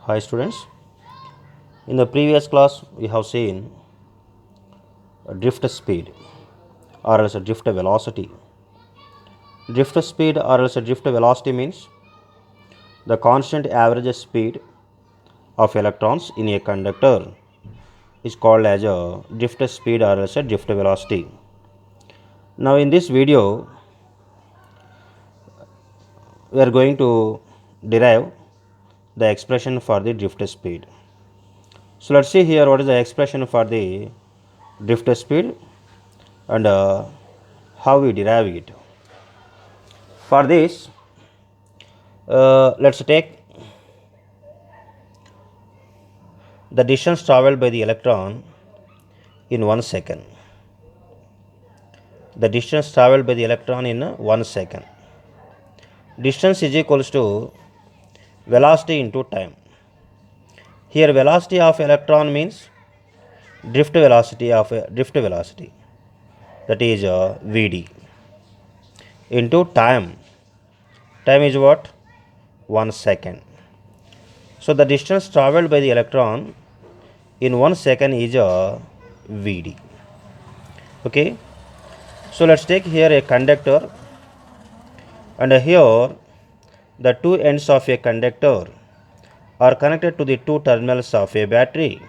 Hi students, in the previous class we have seen a drift speed or else a drift velocity. Drift speed or else a drift velocity means the constant average speed of electrons in a conductor is called as a drift speed or else a drift velocity. Now in this video we are going to derive the expression for the drift speed. So let's see here what is the expression for the drift speed and how we derive it. For this, let's take the distance traveled by the electron in 1 second. The distance traveled by the electron in 1 second. Distance is equals to velocity into time. Here velocity of electron means drift velocity of drift velocity, that is Vd, into time. Time is what? 1 second. So the distance traveled by the electron in 1 second is Vd. Okay. So let's take here a conductor, and here the two ends of a conductor are connected to the two terminals of a battery,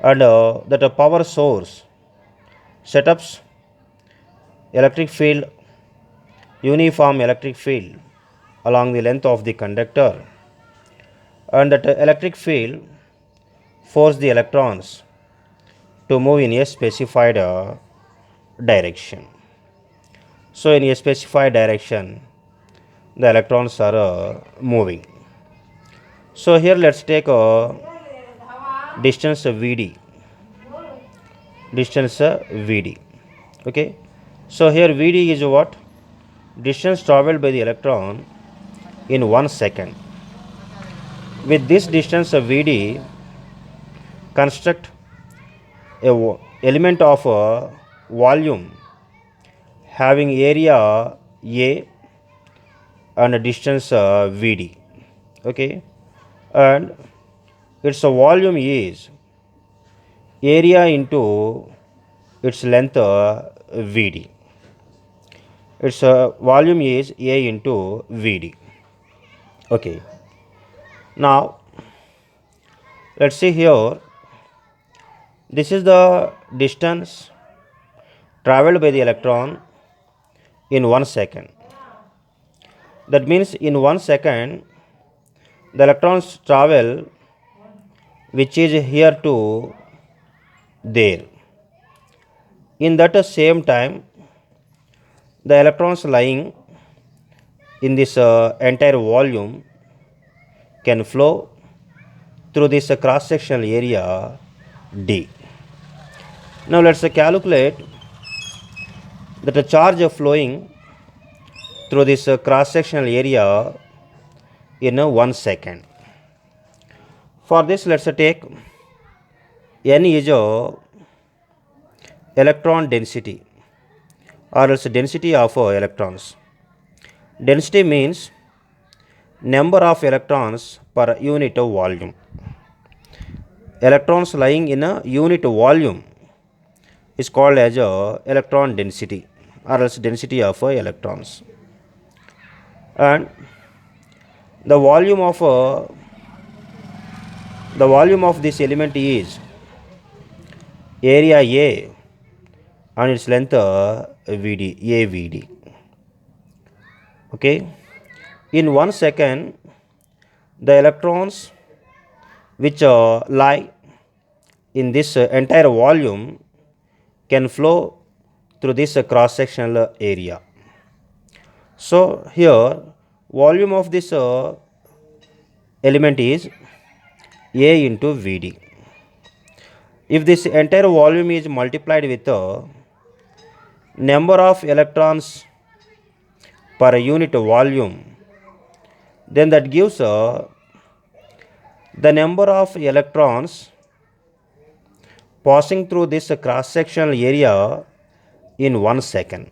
and that a power source setups electric field, uniform electric field along the length of the conductor, and that electric field force the electrons to move in a specified direction. So in a specified direction the electrons are moving. So here let's take a distance Vd. Okay. So here Vd is what? Distance traveled by the electron in 1 second. With this distance Vd, construct a element of a volume having area A and a distance Vd. Okay. And its volume is area into its length Vd. Its volume is A into Vd. Okay. Now let's see here. This is the distance traveled by the electron in 1 second. That means in 1 second the electrons travel, which is here to there. In that same time the electrons lying in this entire volume can flow through this cross sectional area D. Now let's calculate that the charge flowing through this cross sectional area in 1 second. For this let's take N is electron density or else density of electrons. Density means number of electrons per unit of volume. Electrons lying in a unit volume is called as electron density or else density of electrons. And the volume of this element is area A and its length Vd, AVd. Okay. In 1 second the electrons which lie in this entire volume can flow through this cross sectional area. So here volume of this element is A into Vd. If this entire volume is multiplied with number of electrons per unit volume, then that gives the number of electrons passing through this cross sectional area in 1 second.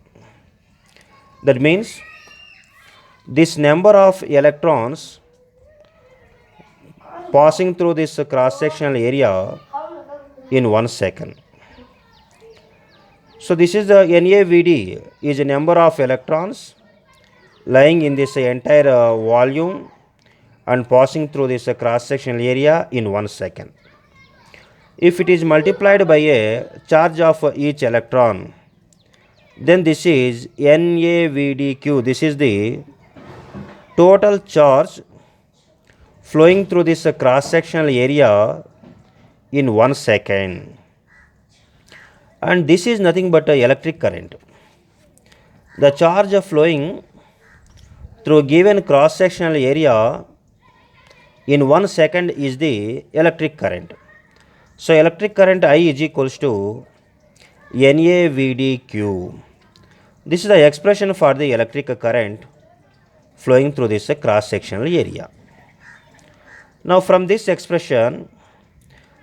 That means this number of electrons passing through this cross sectional area in 1 second. So this is the NaVd is a number of electrons lying in this entire volume and passing through this cross sectional area in 1 second. If it is multiplied by a charge of each electron, then this is NaVdQ. This is the total charge flowing through this cross sectional area in 1 second. And this is nothing but a electric current. The charge flowing through given cross sectional area in 1 second is the electric current. So electric current I is equals to NaVdQ. This is the expression for the electric current flowing through this cross sectional area. Now from this expression,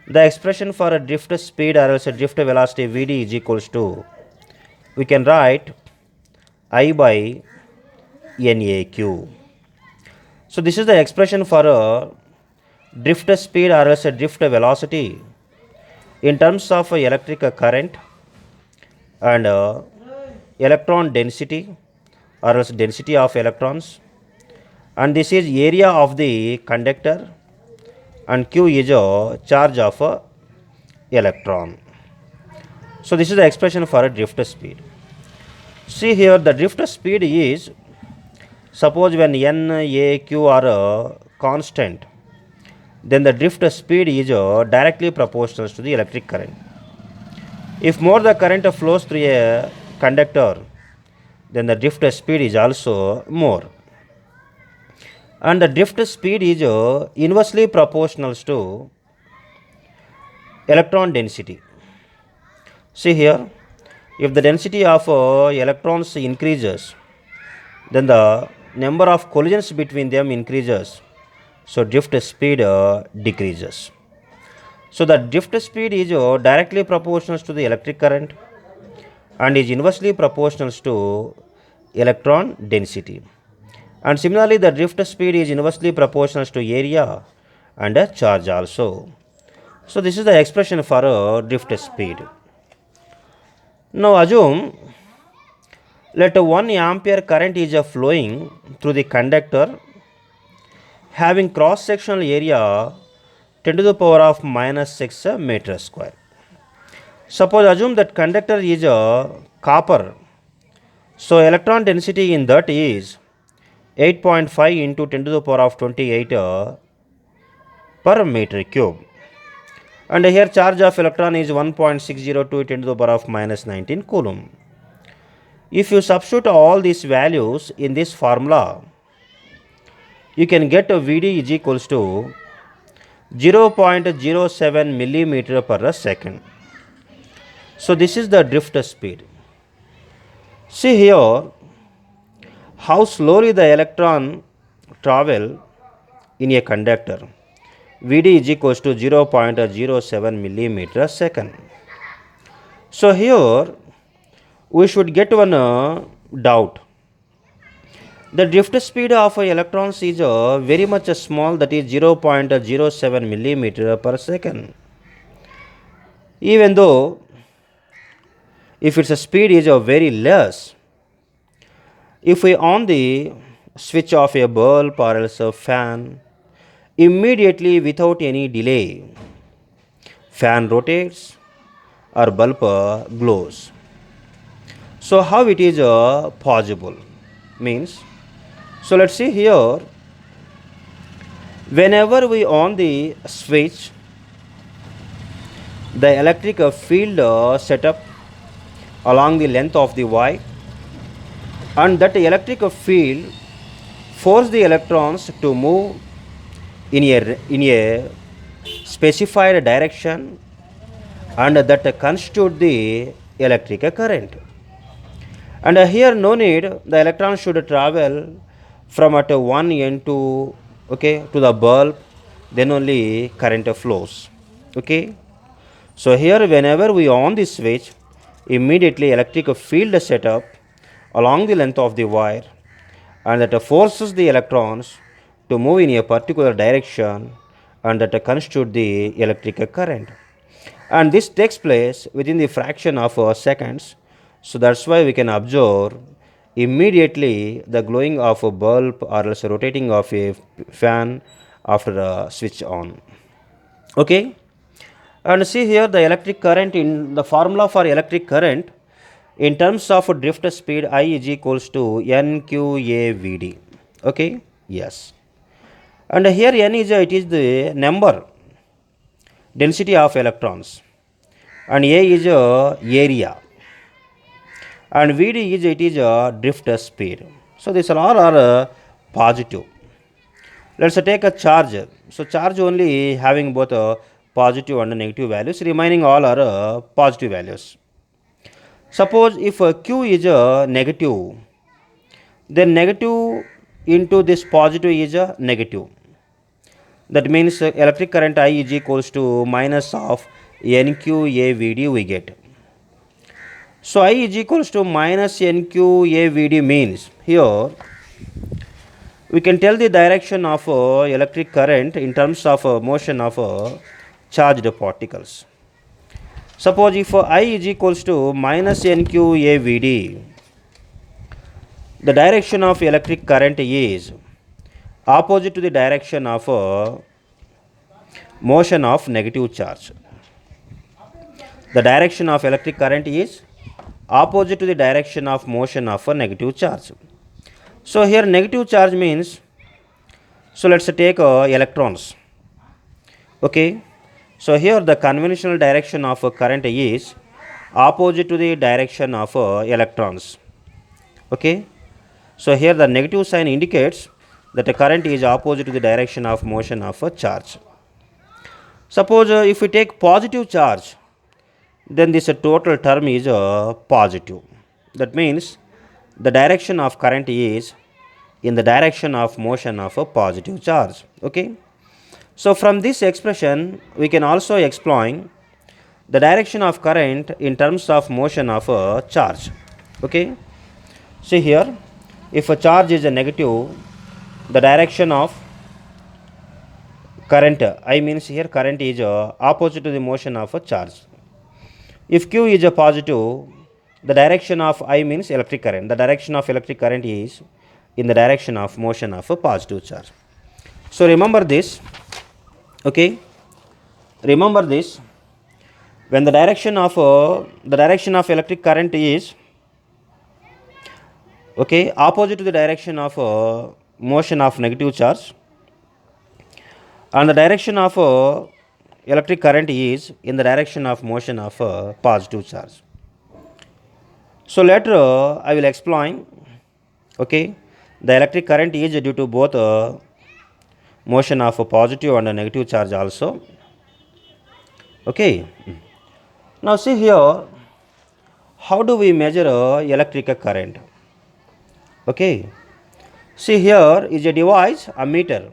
the expression for a drift speed or else a drift velocity Vd is equals to, we can write I by NaQ. So this is the expression for a drift speed or else a drift velocity in terms of electric current and electron density or else density of electrons, and this is area of the conductor, and Q is a charge of a electron. So this is the expression for a drift speed. See here, the drift speed is, suppose when N, A, Q are constant, then the drift speed is directly proportional to the electric current. If more the current flows through a conductor, then the drift speed is also more. And the drift speed is inversely proportional to electron density. See here, if the density of electrons increases, then the number of collisions between them increases, so drift speed decreases. So the drift speed is directly proportional to the electric current and is inversely proportional to electron density. And similarly, the drift speed is inversely proportional to area and a charge also. So this is the expression for a drift speed. Now assume, let 1 ampere current is flowing through the conductor having cross sectional area 10 to the power of minus 6 meter square. Suppose assume that conductor is copper. So electron density in that is 8.5 into 10 to the power of 28 per meter cube. And here charge of electron is 1.602 10 to the power of minus 19 coulomb. If you substitute all these values in this formula, you can get a Vd is equals to 0.07 millimeter per second. So this is the drift speed. See here how slowly the electron travel in a conductor. Vd is equals to 0.07 millimeter second. So here we should get one doubt. The drift speed of electrons is very much small, that is 0.07 millimeter per second. Even though if its speed is very less, if we on the switch of a bulb or else a fan, immediately without any delay, fan rotates or bulb glows. So how it is possible? Means, so let's see here, whenever we on the switch, the electric field set up along the length of the wire, and that electric field force the electrons to move in a specified direction, and that constitute the electric current. And here no need, the electron should travel from at one end to the bulb, then only current flows. Okay, so here whenever we on the switch, immediately electric field set up along the length of the wire, and that forces the electrons to move in a particular direction, and that constitute the electric current. And this takes place within the fraction of seconds. So that's why we can observe immediately the glowing of a bulb or else rotating of a fan after a switch on. Okay, and see here the electric current in the formula for electric current in terms of drift speed I is equals to NQAVD. Okay, yes, and here N is it is the number density of electrons, and A is area, and Vd is it is drift speed. So these all are positive. Let's take a charge. So charge only having both positive and negative values, remaining all are positive values. Suppose if Q is negative, then negative into this positive is negative. That means electric current I is equals to minus of NQAVD we get. So I is equals to minus NQAVD means here we can tell the direction of electric current in terms of motion of charged particles. Suppose if I is equals to minus NQAVD, the direction of electric current is opposite to the direction of motion of negative charge. The direction of electric current is opposite to the direction of motion of a negative charge. So here negative charge means, so let's take electrons. Okay, so here the conventional direction of current is opposite to the direction of electrons. Okay, so here the negative sign indicates that the current is opposite to the direction of motion of a charge. Suppose if we take positive charge, then this total term is positive. That means the direction of current is in the direction of motion of a positive charge. Okay, so from this expression we can also explain the direction of current in terms of motion of a charge. Okay, see here, if a charge is a negative, the direction of current I means here current is opposite to the motion of a charge. If Q is a positive, the direction of I means electric current. The direction of electric current is in the direction of motion of a positive charge. So remember this. Okay, remember this. When the direction of electric current is opposite to the direction of motion of negative charge, and the direction of electric current is in the direction of motion of positive charge. So later I will explain. Okay, the electric current is due to both motion of a positive and a negative charge also. Okay, now see here, how do we measure electric current? Okay, see here is a device, ammeter.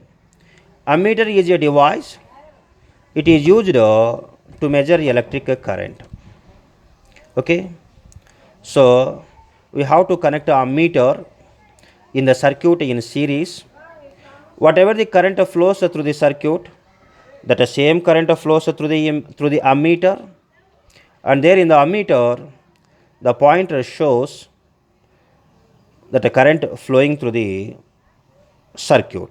Ammeter is a device. It is used to measure electric current. Okay, so we have to connect a ammeter in the circuit in series. Whatever the current flows through the circuit, that the same current flows through the ammeter, and there in the ammeter the pointer shows that the current flowing through the circuit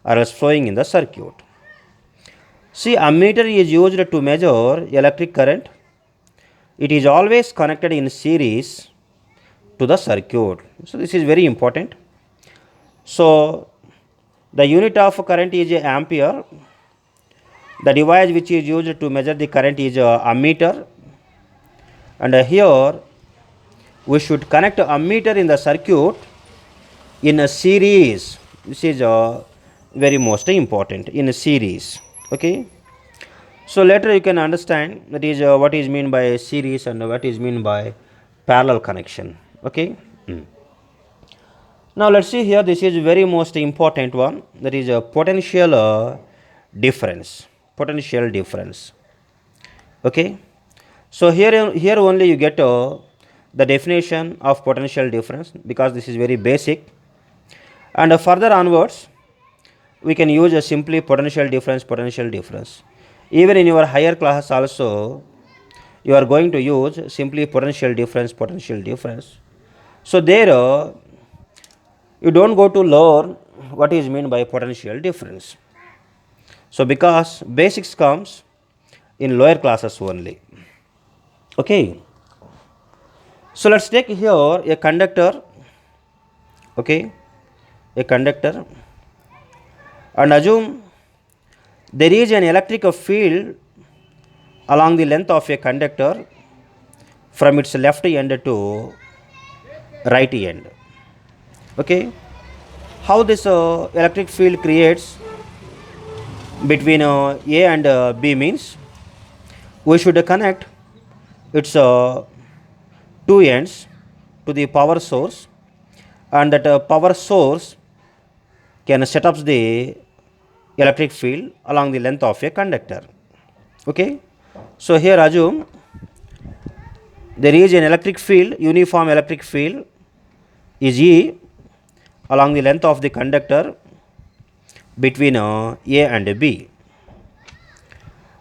or else flowing in the circuit. See, ammeter is used to measure electric current. It is always connected in series to the circuit. So this is very important. So the unit of current is ampere. The device which is used to measure the current is ammeter, and here we should connect ammeter in the circuit in a series. This is very most important, in a series. Okay, so later you can understand that is what is mean by series and what is mean by parallel connection. Okay, now let's see here, this is very most important one, that is a potential difference. Potential difference. Okay, so here only you get the definition of potential difference, because this is very basic, and further onwards we can use a simply potential difference. Even in your higher class also, you are going to use simply potential difference. So there you don't go to learn what is meant by potential difference. So because basics comes in lower classes only. Okay. So let's take here a conductor. Okay, a conductor, and assume there is an electric field along the length of a conductor from its left end to right end. Okay, how this electric field creates between A and B means we should connect its two ends to the power source, and that power source can set up the electric field along the length of a conductor. Okay, so here assume there is an electric field, uniform electric field is E along the length of the conductor between A and B.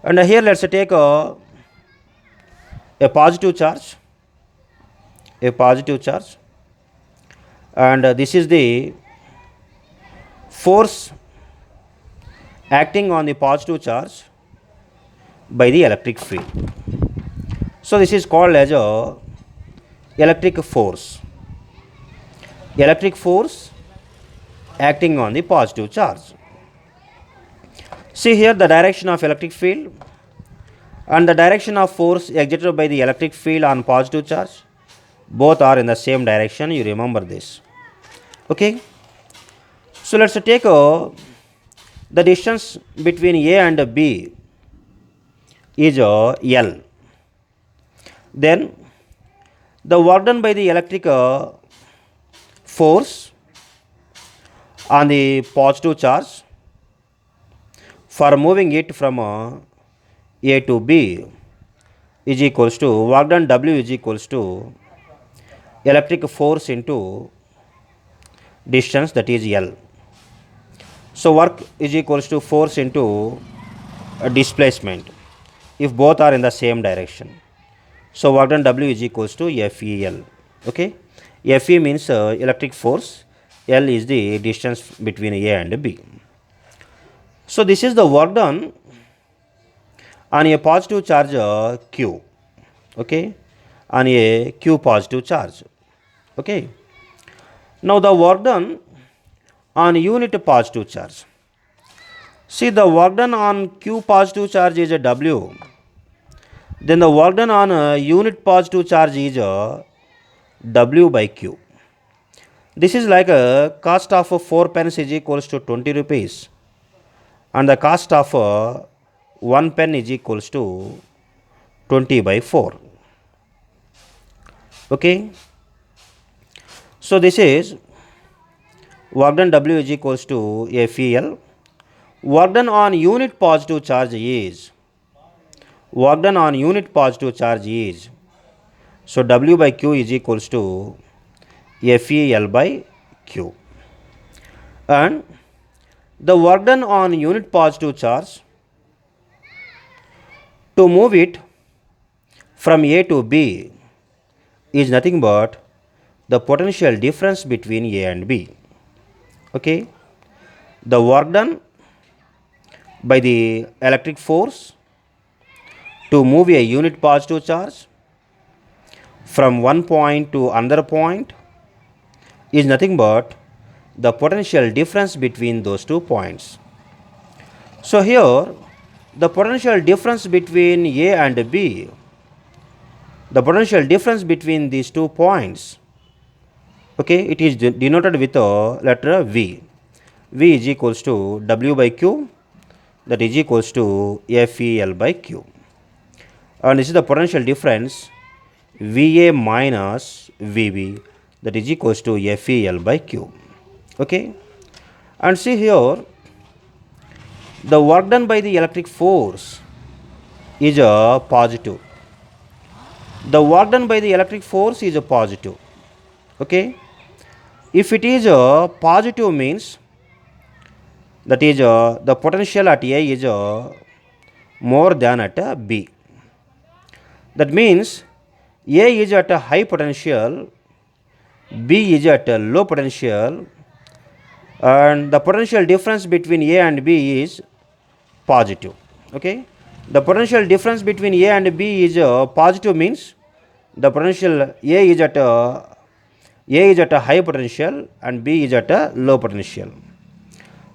And here let's take a positive charge, and this is the force acting on the positive charge by the electric field. So this is called as a electric force acting on the positive charge. See here the direction of electric field and the direction of force exerted by the electric field on positive charge, both are in the same direction. You remember this. Okay, so let's take the distance between A and B is L. Then the work done by the electric force on the positive charge for moving it from A to B is equals to work done W is equals to electric force into distance, that is L. So work is equals to force into displacement if both are in the same direction. So work done W is equals to FEL. Okay, FE means electric force, L is the distance between A and B. So this is the work done on a positive charge Q. Okay, on a Q positive charge. Okay, now the work done on unit positive charge. See, the work done on Q positive charge is a W. Then the work done on a unit positive charge is a W by Q. This is like a cost of 4 pence is equals to 20 rupees, and the cost of 1 pen is equals to 20 by 4. Okay, so this is work done W is equals to FEL. Work done on unit positive charge is so W by Q is equals to FEL by Q, and the work done on unit positive charge to move it from A to B is nothing but the potential difference between A and B. Okay, the work done by the electric force to move a unit positive charge from one point to another point is nothing but the potential difference between those 2 points. So here the potential difference between A and B, the potential difference between these 2 points, okay, it is denoted with a letter V. V is equals to W by Q, that is equals to FEL by Q, and this is the potential difference VA minus VB, that is equals to FEL by Q. Okay, and see here the work done by the electric force is a positive. The work done by the electric force is a positive. Okay, if it is a positive means That is, the potential at A is more than at B. That means A is at a high potential, B is at a low potential, and the potential difference between A and B is positive. Okay, the potential difference between A and B is positive, means the potential A is at a high potential and B is at a low potential.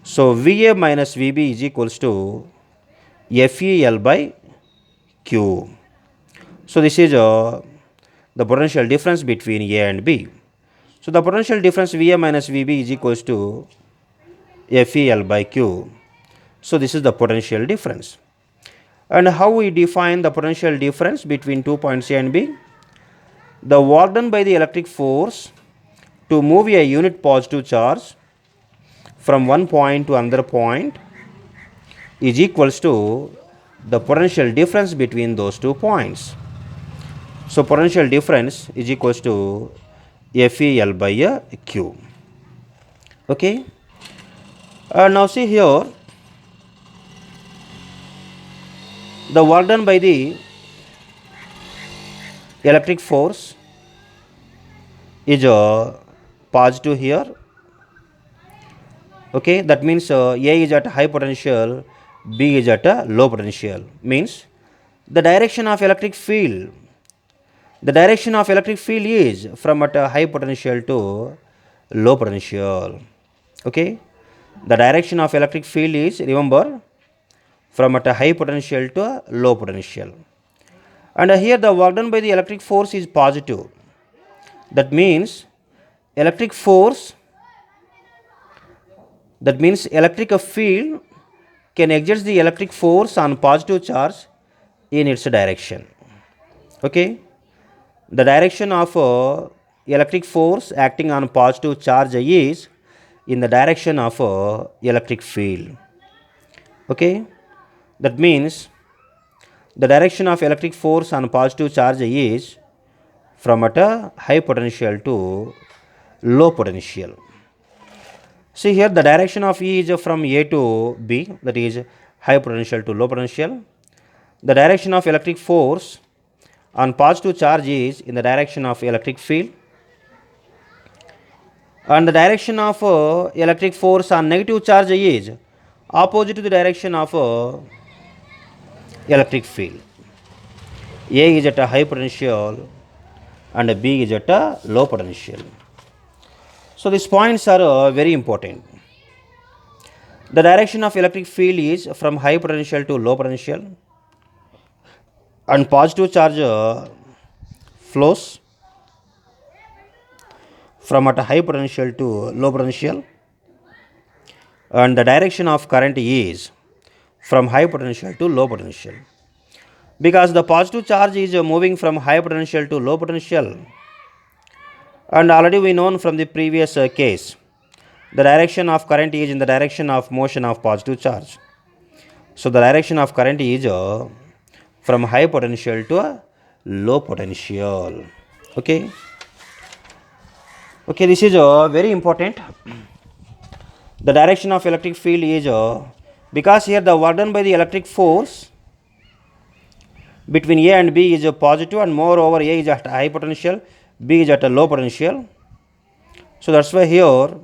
So VA minus VB is equals to FEL by Q. So this is the potential difference between A and B. So the potential difference VA minus VB is equals to FEL by Q. So this is the potential difference. And how we define the potential difference between 2 points A and B? The work done by the electric force to move a unit positive charge from one point to another point is equals to the potential difference between those 2 points. So potential difference is equals to FEL by Q. Okay. Now see here, the work done by the electric force is positive here. Okay, that means A is at high potential, B is at a low potential. Means the direction of electric field is from at a high potential to low potential. Okay, the direction of electric field is, remember, from at a high potential to a low potential. And here the work done by the electric force is positive. That means electric field can exert the electric force on positive charge in its direction. Okay, the direction of electric force acting on positive charge is in the direction of electric field. Okay, that means the direction of electric force on positive charge is from at a high potential to low potential. See here, the direction of E is from A to B, that is high potential to low potential. The direction of electric force on positive charge is in the direction of electric field. And the direction of electric force on negative charge is opposite to the direction of electric field. A is at a high potential and B is at a low potential. So these points are very important. The direction of electric field is from high potential to low potential, and positive charge flows from at a high potential to low potential, and the direction of current is from high potential to low potential. Because the positive charge is moving from high potential to low potential, and already we know from the previous case, the direction of current is in the direction of motion of positive charge. So the direction of current is from high potential to a low potential. Okay. Okay, this is very important. The direction of electric field is because here the work done by the electric force between A and B is positive, and moreover A is at a high potential, B is at a low potential. So that's why here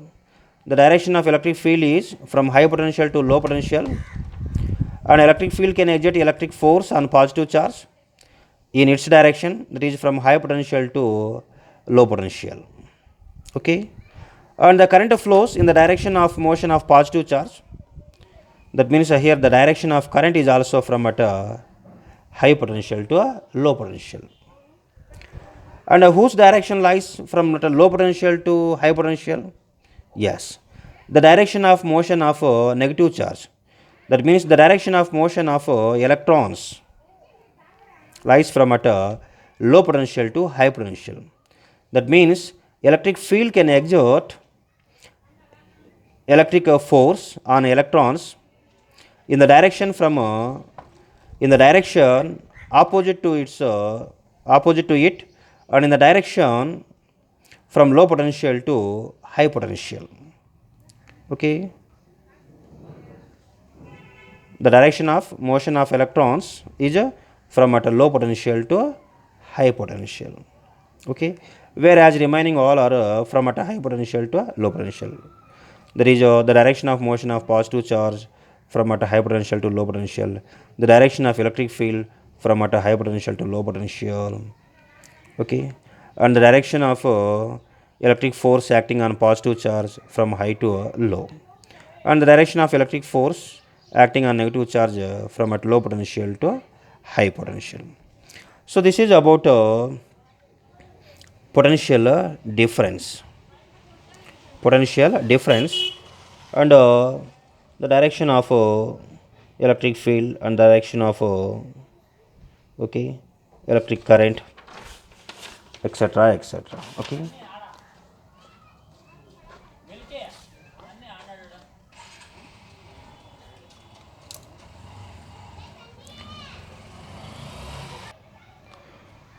the direction of electric field is from high potential to low potential, and electric field can exert electric force on positive charge in its direction, that is from high potential to low potential. Okay, and the current flows in the direction of motion of positive charge. That means here the direction of current is also from at a high potential to a low potential. And whose direction lies from at a low potential to high potential? Yes, the direction of motion of negative charge. That means the direction of motion of electrons lies from at a low potential to high potential. That means electric field can exert electric force on electrons in the direction from in the direction opposite to it, and in the direction from low potential to high potential. Okay. the direction of motion of electrons is from at a low potential to a high potential. Okay, whereas remaining all are from at a high potential to a low potential. There is the direction of motion of positive charge from at a high potential to low potential, the direction of electric field from at a high potential to low potential. Okay, and the direction of electric force acting on positive charge from high to low, and the direction of electric force acting on negative charge from at low potential to high potential. So this is about potential difference and the direction of electric field and direction of okay, electric current, etc., etc. Okay.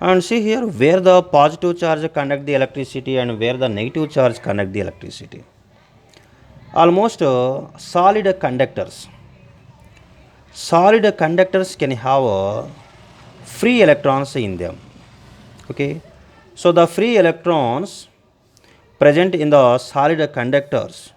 And see here where the positive charge conduct the electricity and where the negative charge conduct the electricity. Almost solid conductors can have free electrons in them. Okay, so the free electrons present in the solid conductors